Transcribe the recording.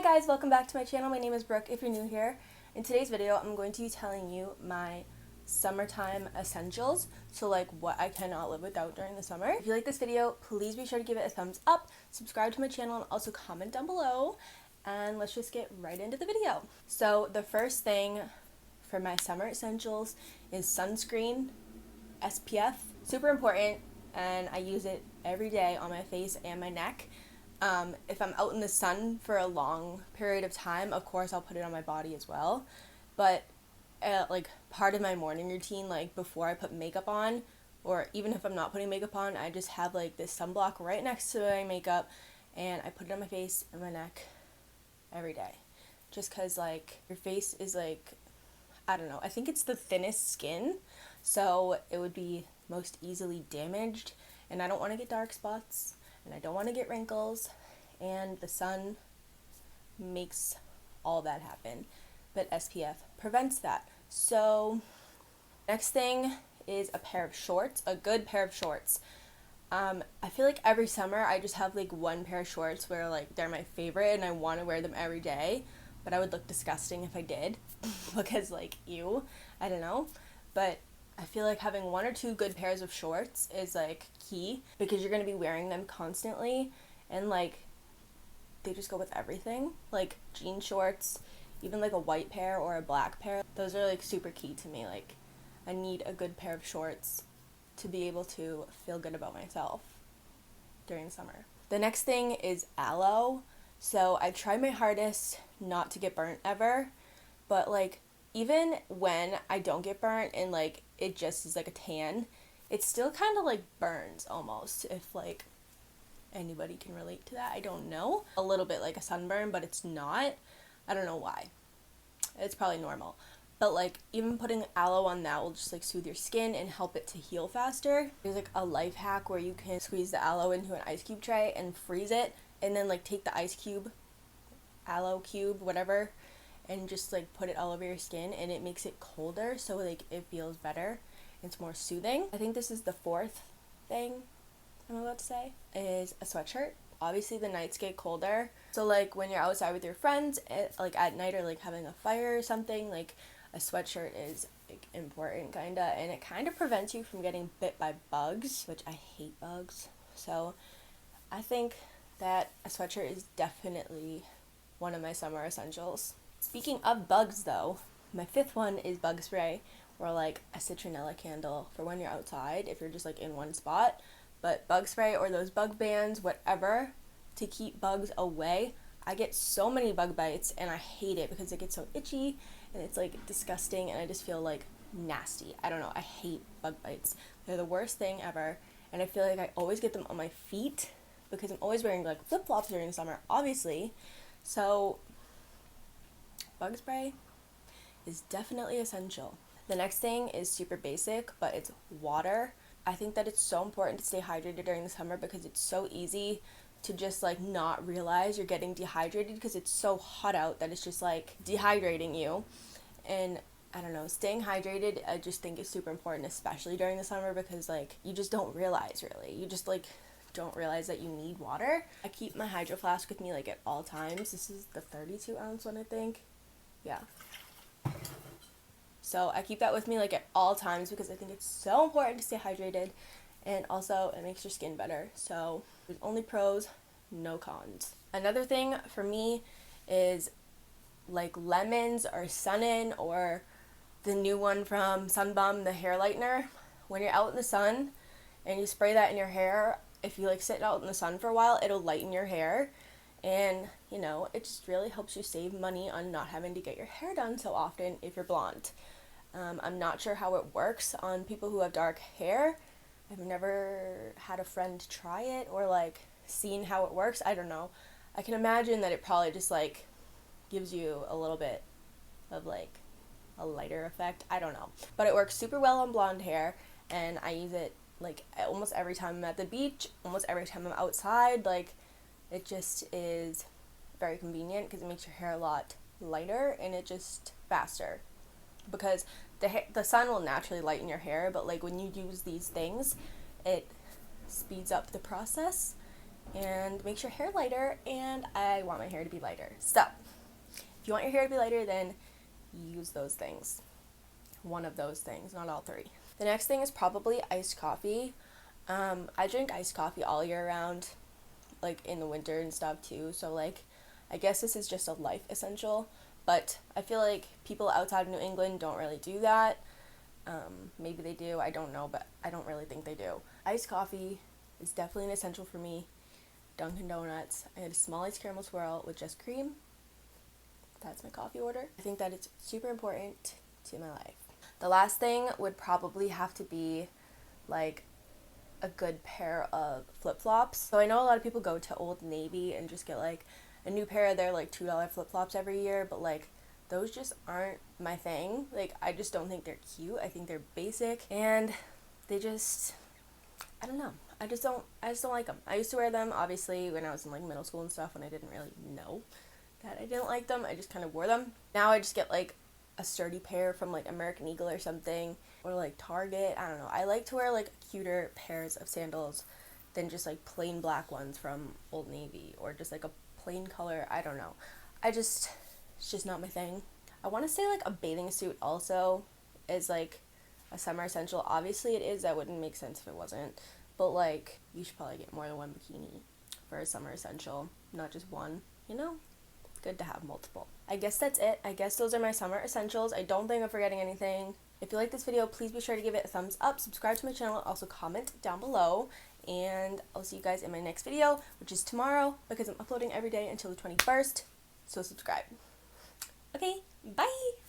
guys, welcome back to my channel. My name is Brooke if you're new here. In today's video, I'm going to be telling you my summertime essentials. So like what I cannot live without during the summer. If you like this video, please be sure to give it a thumbs up, subscribe to my channel, and also comment down below. And let's just get right into the video. So the first thing for my summer essentials is sunscreen, SPF. Super important, and I use it every day on my face and my neck. If I'm out in the sun for a long period of time, of course I'll put it on my body as well. But like part of my morning routine, like before I put makeup on, or even if I'm not putting makeup on, I just have like this sunblock right next to my makeup, and I put it on my face and my neck every day. Just because like your face is like, I don't know, I think it's the thinnest skin, so it would be most easily damaged, and I don't want to get dark spots, and I don't want to get wrinkles, and the sun makes all that happen, but SPF prevents that. So next thing is a pair of shorts, a good pair of shorts. I feel like every summer I just have like one pair of shorts where like they're my favorite and I want to wear them every day, but I would look disgusting if I did because like ew, I don't know. But I feel like having one or two good pairs of shorts is like key because you're going to be wearing them constantly, and like they just go with everything. Like jean shorts, even like a white pair or a black pair, those are like super key to me. Like I need a good pair of shorts to be able to feel good about myself during the summer. The next thing is aloe. So I try my hardest not to get burnt ever, but like even when I don't get burnt and like it just is like a tan, it still kind of like burns almost, if like anybody can relate to that. I don't know. A little bit like a sunburn, but it's not. I don't know why. It's probably normal. But like even putting aloe on that will just like soothe your skin and help it to heal faster. There's like a life hack where you can squeeze the aloe into an ice cube tray and freeze it, and then like take the ice cube, aloe cube, whatever, and just like put it all over your skin, and it makes it colder, so like it feels better. It's more soothing. I think this is the fourth thing I'm about to say, is a sweatshirt. Obviously the nights get colder, so like when you're outside with your friends like at night, or like having a fire or something, like a sweatshirt is like important kinda, and it kind of prevents you from getting bit by bugs, which I hate bugs. So I think that a sweatshirt is definitely one of my summer essentials. Speaking of bugs though, my fifth one is bug spray, or like a citronella candle for when you're outside if you're just like in one spot. But bug spray or those bug bands, whatever, to keep bugs away. I get so many bug bites and I hate it because it gets so itchy and it's like disgusting, and I just feel like nasty. I don't know, I hate bug bites. They're the worst thing ever, and I feel like I always get them on my feet because I'm always wearing like flip-flops during the summer, obviously. So bug spray is definitely essential. The next thing is super basic, but it's water. I think that it's so important to stay hydrated during the summer because it's so easy to just like not realize you're getting dehydrated because it's so hot out that it's just like dehydrating you. And I don't know, staying hydrated I just think is super important, especially during the summer, because like you just don't realize, really. You just like don't realize that you need water. I keep my hydro flask with me like at all times. This is the 32-ounce one, I think. Yeah. So I keep that with me like at all times because I think it's so important to stay hydrated, and also it makes your skin better. So there's only pros, no cons. Another thing for me is like lemons or Sun-In, or the new one from Sunbum, the hair lightener. When you're out in the sun and you spray that in your hair, if you like sit out in the sun for a while, it'll lighten your hair, and you know, it just really helps you save money on not having to get your hair done so often if you're blonde. I'm not sure how it works on people who have dark hair. I've never had a friend try it or like seen how it works. I don't know. I can imagine that it probably just like gives you a little bit of like a lighter effect. I don't know. But it works super well on blonde hair, and I use it like almost every time I'm at the beach, almost every time I'm outside. Like it just is very convenient because it makes your hair a lot lighter and it just faster. Because the sun will naturally lighten your hair, but like when you use these things, it speeds up the process, and makes your hair lighter, and I want my hair to be lighter. So if you want your hair to be lighter, then use those things. One of those things, not all three. The next thing is probably iced coffee. I drink iced coffee all year round, like in the winter and stuff too. So like, I guess this is just a life essential, but I feel like people outside of New England don't really do that. Maybe they do, I don't know, but I don't really think they do. Iced coffee is definitely an essential for me. Dunkin' Donuts. I had a small iced caramel swirl with just cream. That's my coffee order. I think that it's super important to my life. The last thing would probably have to be like a good pair of flip-flops. So I know a lot of people go to Old Navy and just get like a new pair of their like $2 flip-flops every year, but like those just aren't my thing. Like I just don't think they're cute. I think they're basic and they just, I don't know. I just don't like them. I used to wear them obviously when I was in like middle school and stuff when I didn't really know that I didn't like them. I just kind of wore them. Now I just get like a sturdy pair from like American Eagle or something, or like Target. I don't know. I like to wear like cuter pairs of sandals than just like plain black ones from Old Navy or just like a plain color. I don't know. It's just not my thing. I want to say like a bathing suit also is like a summer essential. Obviously it is. That wouldn't make sense if it wasn't. But like you should probably get more than one bikini for a summer essential, not just one, you know? Good to have multiple. I guess that's it. I guess those are my summer essentials. I don't think I'm forgetting anything. If you like this video, please be sure to give it a thumbs up, subscribe to my channel, also comment down below, and I'll see you guys in my next video, which is tomorrow because I'm uploading every day until the 21st, so subscribe. Okay, bye!